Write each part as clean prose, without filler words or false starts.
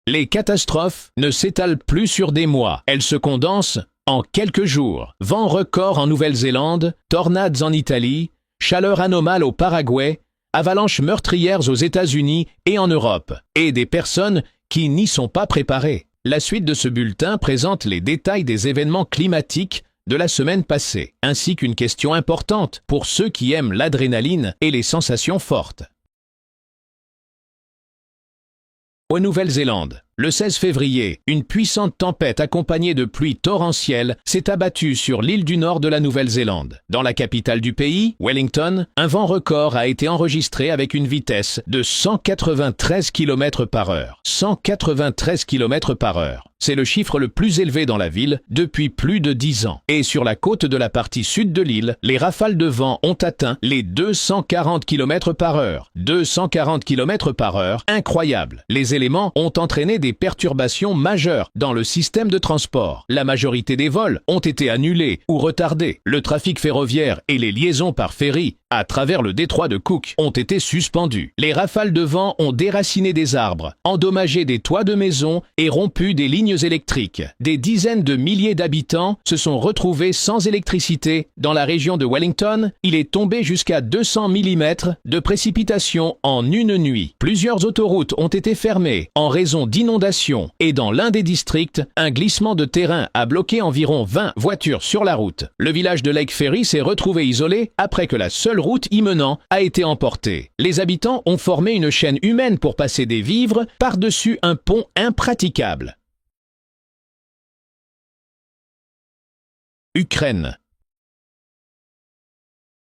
Les catastrophes ne s'étalent plus sur des mois, elles se condensent en quelques jours. Vent record en Nouvelle-Zélande, tornades en Italie, chaleur anomale au Paraguay, avalanches meurtrières aux États-Unis et en Europe, et des personnes qui n'y sont pas préparées. La suite de ce bulletin présente les détails des événements climatiques de la semaine passée, ainsi qu'une question importante pour ceux qui aiment l'adrénaline et les sensations fortes. En Nouvelle-Zélande, le 16 février, une puissante tempête accompagnée de pluies torrentielles s'est abattue sur l'île du nord de la Nouvelle-Zélande. Dans la capitale du pays, Wellington, un vent record a été enregistré avec une vitesse de 193 km/h. 193 km/h. C'est le chiffre le plus élevé dans la ville depuis plus de 10 ans. Et sur la côte de la partie sud de l'île, les rafales de vent ont atteint les 240 km/h. 240 km/h, incroyable. Les éléments ont entraîné des perturbations majeures dans le système de transport. La majorité des vols ont été annulés ou retardés. Le trafic ferroviaire et les liaisons par ferry à travers le détroit de Cook ont été suspendus. Les rafales de vent ont déraciné des arbres, endommagé des toits de maisons et rompu des lignes électriques. Des dizaines de milliers d'habitants se sont retrouvés sans électricité. Dans la région de Wellington, il est tombé jusqu'à 200 mm de précipitations en une nuit. Plusieurs autoroutes ont été fermées en raison d'inondations et dans l'un des districts, un glissement de terrain a bloqué environ 20 voitures sur la route. Le village de Lake Ferry s'est retrouvé isolé après que la seule route y menant a été emportée. Les habitants ont formé une chaîne humaine pour passer des vivres par-dessus un pont impraticable. Ukraine.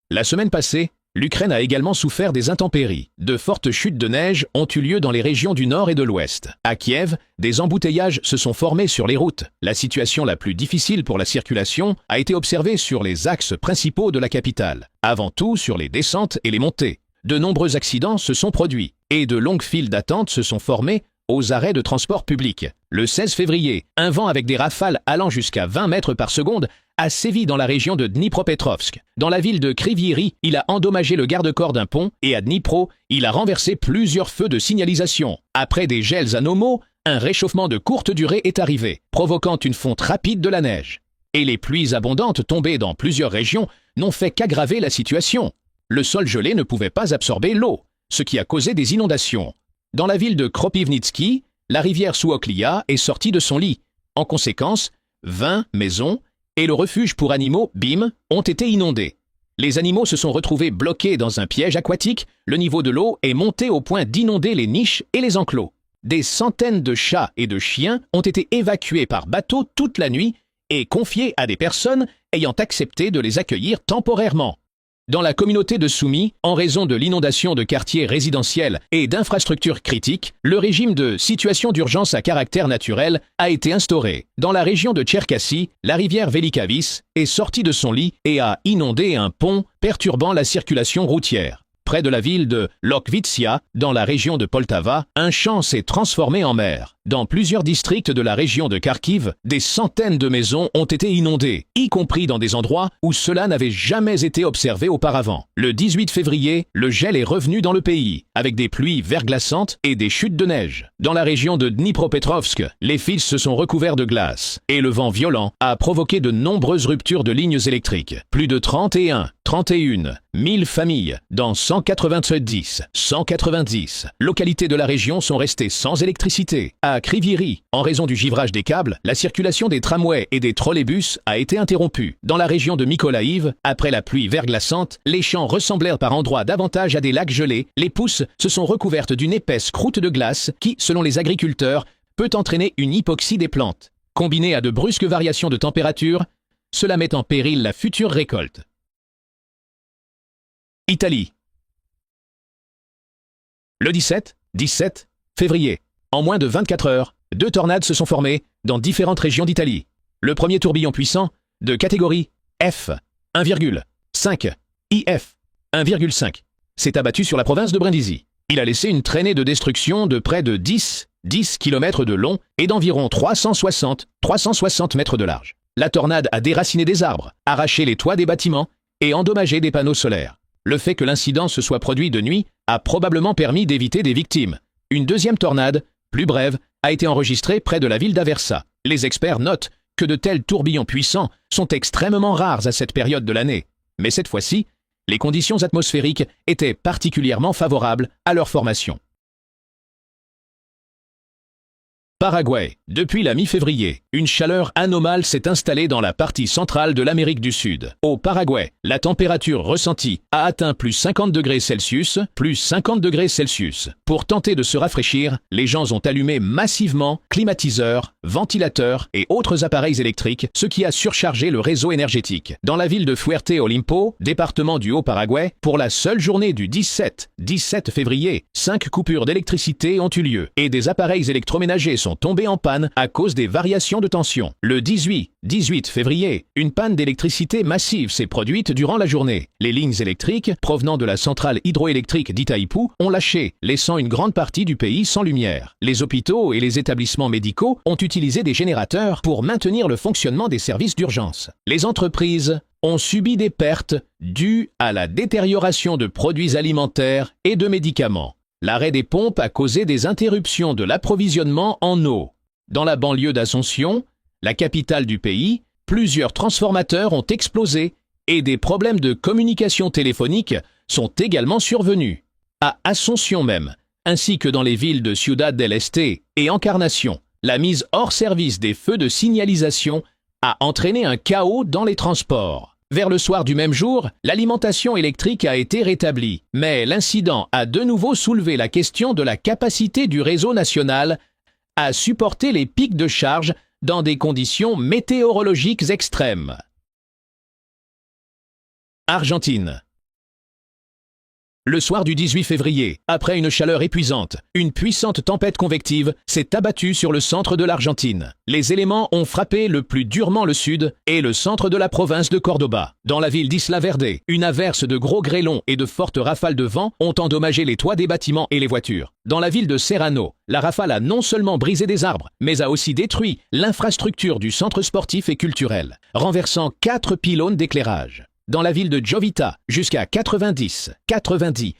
La semaine passée, l'Ukraine a également souffert des intempéries. De fortes chutes de neige ont eu lieu dans les régions du nord et de l'ouest. À Kiev, des embouteillages se sont formés sur les routes. La situation la plus difficile pour la circulation a été observée sur les axes principaux de la capitale, avant tout sur les descentes et les montées. De nombreux accidents se sont produits et de longues files d'attente se sont formées aux arrêts de transport public. Le 16 février, un vent avec des rafales allant jusqu'à 20 mètres par seconde a sévi dans la région de Dnipropetrovsk. Dans la ville de Kryvyi, il a endommagé le garde-corps d'un pont et à Dnipro, il a renversé plusieurs feux de signalisation. Après des gels anomaux, un réchauffement de courte durée est arrivé, provoquant une fonte rapide de la neige. Et les pluies abondantes tombées dans plusieurs régions n'ont fait qu'aggraver la situation. Le sol gelé ne pouvait pas absorber l'eau, ce qui a causé des inondations. Dans la ville de Kropyvnytsky, la rivière Suoklia est sortie de son lit. En conséquence, 20 maisons et le refuge pour animaux, BIM, ont été inondés. Les animaux se sont retrouvés bloqués dans un piège aquatique, le niveau de l'eau est monté au point d'inonder les niches et les enclos. Des centaines de chats et de chiens ont été évacués par bateau toute la nuit et confiés à des personnes ayant accepté de les accueillir temporairement. Dans la communauté de Soumy, en raison de l'inondation de quartiers résidentiels et d'infrastructures critiques, le régime de situation d'urgence à caractère naturel a été instauré. Dans la région de Tcherkassy, la rivière Velikavis est sortie de son lit et a inondé un pont perturbant la circulation routière. Près de la ville de Lokvitsia, dans la région de Poltava, un champ s'est transformé en mer. Dans plusieurs districts de la région de Kharkiv, des centaines de maisons ont été inondées, y compris dans des endroits où cela n'avait jamais été observé auparavant. Le 18 février, le gel est revenu dans le pays, avec des pluies verglaçantes et des chutes de neige. Dans la région de Dnipropetrovsk, les fils se sont recouverts de glace, et le vent violent a provoqué de nombreuses ruptures de lignes électriques. Plus de 31 000 familles dans 190 localités de la région sont restées sans électricité. À Kryvyi, en raison du givrage des câbles, la circulation des tramways et des trolleybus a été interrompue. Dans la région de Mykolaïv, après la pluie verglaçante, les champs ressemblèrent par endroits davantage à des lacs gelés. Les pousses se sont recouvertes d'une épaisse croûte de glace qui, selon les agriculteurs, peut entraîner une hypoxie des plantes. Combinée à de brusques variations de température, cela met en péril la future récolte. Italie. Le 17 février, en moins de 24 heures, 2 tornades se sont formées dans différentes régions d'Italie. Le premier tourbillon puissant, de catégorie F, 1,5, IF, 1,5, s'est abattu sur la province de Brindisi. Il a laissé une traînée de destruction de près de 10 km de long et d'environ 360 mètres de large. La tornade a déraciné des arbres, arraché les toits des bâtiments et endommagé des panneaux solaires. Le fait que l'incident se soit produit de nuit a probablement permis d'éviter des victimes. Une deuxième tornade, plus brève, a été enregistré près de la ville d'Aversa. Les experts notent que de tels tourbillons puissants sont extrêmement rares à cette période de l'année. Mais cette fois-ci, les conditions atmosphériques étaient particulièrement favorables à leur formation. Paraguay. Depuis la mi-février, une chaleur anomale s'est installée dans la partie centrale de l'Amérique du Sud. Au Paraguay, la température ressentie a atteint plus 50 degrés Celsius, plus 50 degrés Celsius. Pour tenter de se rafraîchir, les gens ont allumé massivement climatiseurs, ventilateurs et autres appareils électriques, ce qui a surchargé le réseau énergétique. Dans la ville de Fuerte Olimpo, département du Haut-Paraguay, pour la seule journée du 17 février, 5 coupures d'électricité ont eu lieu et des appareils électroménagers sont tombés en panne à cause des variations de tension. Le 18 février, une panne d'électricité massive s'est produite durant la journée. Les lignes électriques provenant de la centrale hydroélectrique d'Itaipú ont lâché, laissant une grande partie du pays sans lumière. Les hôpitaux et les établissements médicaux ont utilisé des générateurs pour maintenir le fonctionnement des services d'urgence. Les entreprises ont subi des pertes dues à la détérioration de produits alimentaires et de médicaments. L'arrêt des pompes a causé des interruptions de l'approvisionnement en eau. Dans la banlieue d'Asunción, la capitale du pays, plusieurs transformateurs ont explosé et des problèmes de communication téléphonique sont également survenus. À Asunción même, ainsi que dans les villes de Ciudad del Este et Encarnación, la mise hors service des feux de signalisation a entraîné un chaos dans les transports. Vers le soir du même jour, l'alimentation électrique a été rétablie, mais l'incident a de nouveau soulevé la question de la capacité du réseau national à supporter les pics de charge dans des conditions météorologiques extrêmes. Argentine. Le soir du 18 février, après une chaleur épuisante, une puissante tempête convective s'est abattue sur le centre de l'Argentine. Les éléments ont frappé le plus durement le sud et le centre de la province de Córdoba. Dans la ville d'Isla Verde, une averse de gros grêlons et de fortes rafales de vent ont endommagé les toits des bâtiments et les voitures. Dans la ville de Serrano, la rafale a non seulement brisé des arbres, mais a aussi détruit l'infrastructure du centre sportif et culturel, renversant 4 pylônes d'éclairage. Dans la ville de Jovita, jusqu'à 90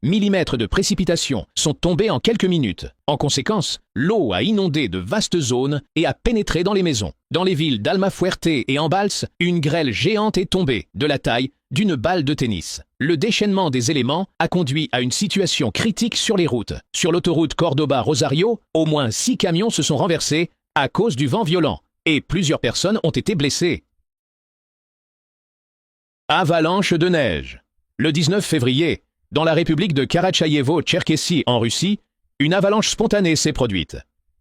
mm de précipitations sont tombées en quelques minutes. En conséquence, l'eau a inondé de vastes zones et a pénétré dans les maisons. Dans les villes d'Almafuerte et Embalse, une grêle géante est tombée, de la taille d'une balle de tennis. Le déchaînement des éléments a conduit à une situation critique sur les routes. Sur l'autoroute Córdoba-Rosario, au moins 6 camions se sont renversés à cause du vent violent et plusieurs personnes ont été blessées. Avalanche de neige. Le 19 février, dans la république de Karachaïevo-Tcherkessie en Russie, une avalanche spontanée s'est produite.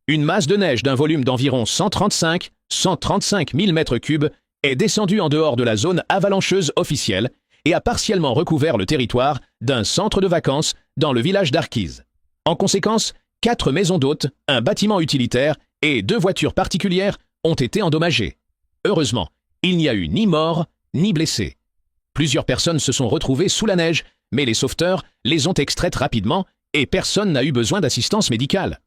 Une masse de neige d'un volume d'environ 135 000 m3 est descendue en dehors de la zone avalancheuse officielle et a partiellement recouvert le territoire d'un centre de vacances dans le village d'Arkiz. En conséquence, 4 maisons d'hôtes, un bâtiment utilitaire et 2 voitures particulières ont été endommagées. Heureusement, il n'y a eu ni mort ni blessés. Plusieurs personnes se sont retrouvées sous la neige, mais les sauveteurs les ont extraites rapidement et personne n'a eu besoin d'assistance médicale.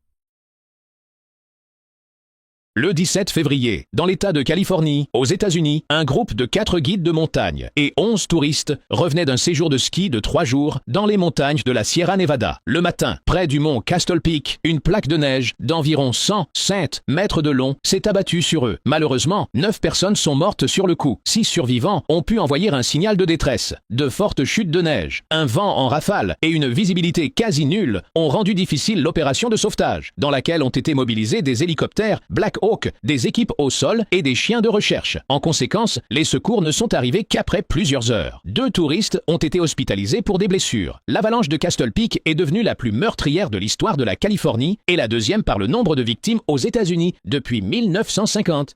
Le 17 février, dans l'État de Californie, aux États-Unis, un groupe de 4 guides de montagne et 11 touristes revenaient d'un séjour de ski de 3 jours dans les montagnes de la Sierra Nevada. Le matin, près du mont Castle Peak, une plaque de neige d'environ 107 mètres de long s'est abattue sur eux. Malheureusement, 9 personnes sont mortes sur le coup. 6 survivants ont pu envoyer un signal de détresse. De fortes chutes de neige, un vent en rafale et une visibilité quasi nulle ont rendu difficile l'opération de sauvetage, dans laquelle ont été mobilisés des hélicoptères Black Hawk, des équipes au sol et des chiens de recherche. En conséquence, les secours ne sont arrivés qu'après plusieurs heures. 2 touristes ont été hospitalisés pour des blessures. L'avalanche de Castle Peak est devenue la plus meurtrière de l'histoire de la Californie et la deuxième par le nombre de victimes aux États-Unis depuis 1950.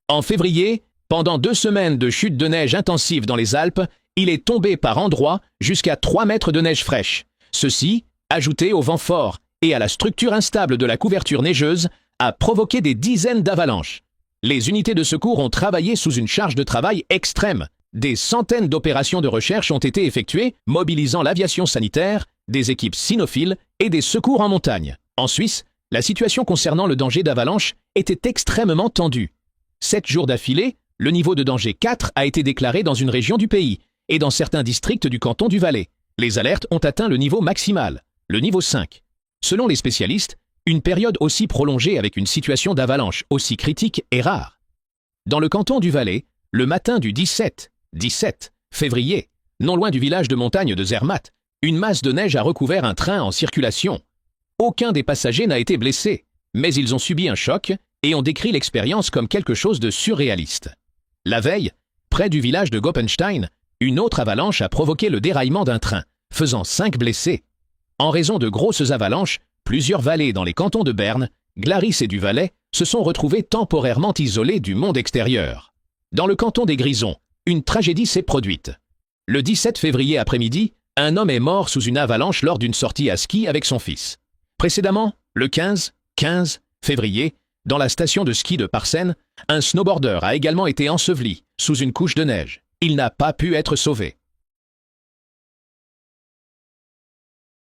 En février, pendant 2 semaines de chute de neige intensive dans les Alpes, il est tombé par endroits jusqu'à 3 mètres de neige fraîche. Ceci, ajouté au vent fort et à la structure instable de la couverture neigeuse, a provoqué des dizaines d'avalanches. Les unités de secours ont travaillé sous une charge de travail extrême. Des centaines d'opérations de recherche ont été effectuées, mobilisant l'aviation sanitaire, des équipes cynophiles et des secours en montagne. En Suisse, la situation concernant le danger d'avalanche était extrêmement tendue. 7 jours d'affilée, le niveau de danger 4 a été déclaré dans une région du pays et dans certains districts du canton du Valais. Les alertes ont atteint le niveau maximal, le niveau 5. Selon les spécialistes, Une période aussi prolongée avec une situation d'avalanche aussi critique est rare. Dans le canton du Valais, le matin du 17 février, non loin du village de montagne de Zermatt, une masse de neige a recouvert un train en circulation. Aucun des passagers n'a été blessé, mais ils ont subi un choc et ont décrit l'expérience comme quelque chose de surréaliste. La veille, près du village de Goppenstein, une autre avalanche a provoqué le déraillement d'un train, faisant 5 blessés. En raison de grosses avalanches, plusieurs vallées dans les cantons de Berne, Glaris et du Valais se sont retrouvés temporairement isolés du monde extérieur. Dans le canton des Grisons, une tragédie s'est produite. Le 17 février après-midi, un homme est mort sous une avalanche lors d'une sortie à ski avec son fils. Précédemment, le 15 février, dans la station de ski de Parsène, un snowboarder a également été enseveli sous une couche de neige. Il n'a pas pu être sauvé.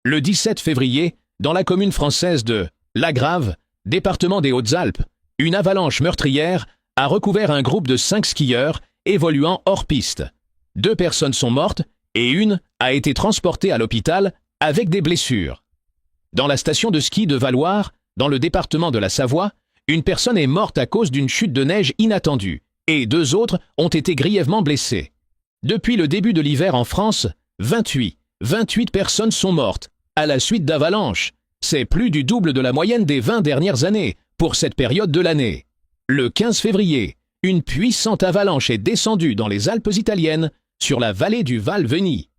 Le 17 février, dans la commune française de Lagrave, département des Hautes-Alpes, une avalanche meurtrière a recouvert un groupe de 5 skieurs évoluant hors piste. 2 personnes sont mortes et une a été transportée à l'hôpital avec des blessures. Dans la station de ski de Valloire, dans le département de la Savoie, une personne est morte à cause d'une chute de neige inattendue et 2 autres ont été grièvement blessés. Depuis le début de l'hiver en France, 28 personnes sont mortes à la suite d'avalanches. C'est plus du double de la moyenne des 20 dernières années pour cette période de l'année. Le 15 février, une puissante avalanche est descendue dans les Alpes italiennes sur la vallée du Val Veni.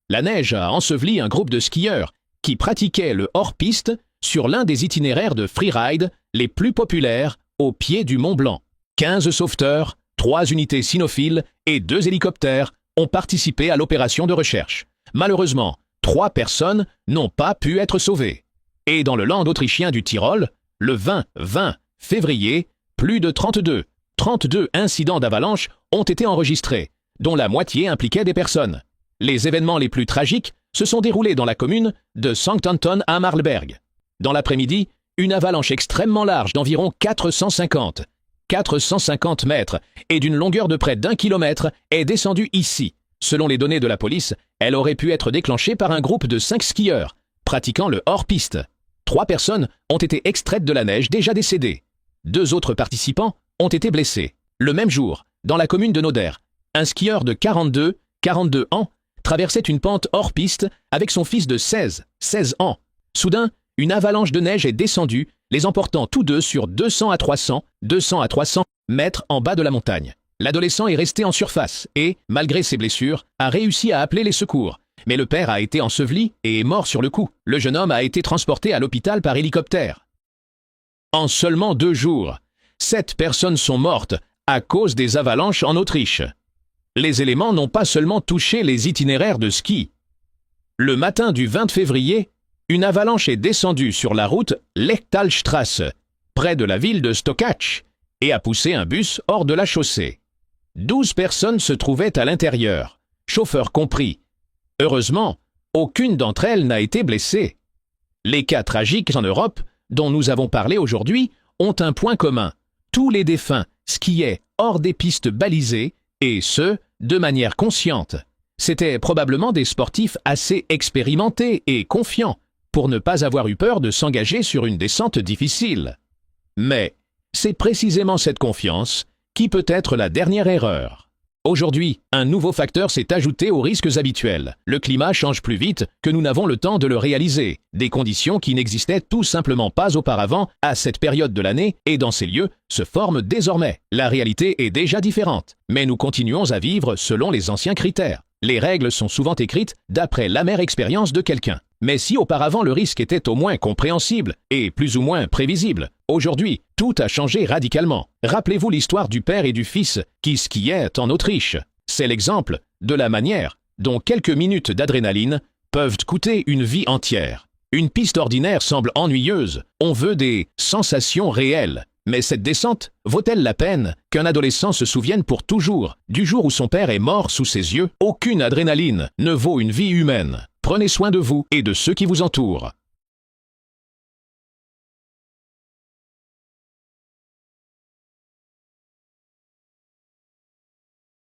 La neige a enseveli un groupe de skieurs qui pratiquaient le hors-piste sur l'un des itinéraires de freeride les plus populaires au pied du Mont Blanc. 15 sauveteurs, 3 unités cynophiles et 2 hélicoptères ont participé à l'opération de recherche. Malheureusement, 3 personnes n'ont pas pu être sauvées. Et dans le land autrichien du Tyrol, le 20 février, plus de 32 incidents d'avalanche ont été enregistrés, dont la moitié impliquaient des personnes. Les événements les plus tragiques se sont déroulés dans la commune de Sankt Anton à Marlberg. Dans l'après-midi, une avalanche extrêmement large d'environ 450 mètres et d'une longueur de près d'1 kilomètre est descendue ici. Selon les données de la police, elle aurait pu être déclenchée par un groupe de 5 skieurs pratiquant le hors-piste. 3 personnes ont été extraites de la neige déjà décédées. 2 autres participants ont été blessés. Le même jour, dans la commune de Noder, un skieur de 42 ans traversait une pente hors-piste avec son fils de 16 ans. Soudain, une avalanche de neige est descendue, les emportant tous deux sur 200 à 300 mètres en bas de la montagne. L'adolescent est resté en surface et, malgré ses blessures, a réussi à appeler les secours. Mais le père a été enseveli et est mort sur le coup. Le jeune homme a été transporté à l'hôpital par hélicoptère. En seulement 2 jours, 7 personnes sont mortes à cause des avalanches en Autriche. Les éléments n'ont pas seulement touché les itinéraires de ski. Le matin du 20 février, une avalanche est descendue sur la route Lechtalstrasse, près de la ville de Stokach, et a poussé un bus hors de la chaussée. 12 personnes se trouvaient à l'intérieur, chauffeur compris. Heureusement, aucune d'entre elles n'a été blessée. Les cas tragiques en Europe, dont nous avons parlé aujourd'hui, ont un point commun. Tous les défunts skiaient hors des pistes balisées, et ce, de manière consciente. C'étaient probablement des sportifs assez expérimentés et confiants pour ne pas avoir eu peur de s'engager sur une descente difficile. Mais c'est précisément cette confiance qui peut être la dernière erreur. Aujourd'hui, un nouveau facteur s'est ajouté aux risques habituels. Le climat change plus vite que nous n'avons le temps de le réaliser. Des conditions qui n'existaient tout simplement pas auparavant à cette période de l'année et dans ces lieux se forment désormais. La réalité est déjà différente, mais nous continuons à vivre selon les anciens critères. Les règles sont souvent écrites d'après l'amère expérience de quelqu'un. Mais si auparavant le risque était au moins compréhensible et plus ou moins prévisible, aujourd'hui, tout a changé radicalement. Rappelez-vous l'histoire du père et du fils qui skiaient en Autriche. C'est l'exemple de la manière dont quelques minutes d'adrénaline peuvent coûter une vie entière. Une piste ordinaire semble ennuyeuse, on veut des sensations réelles. Mais cette descente vaut-elle la peine qu'un adolescent se souvienne pour toujours du jour où son père est mort sous ses yeux? Aucune adrénaline ne vaut une vie humaine. Prenez soin de vous et de ceux qui vous entourent.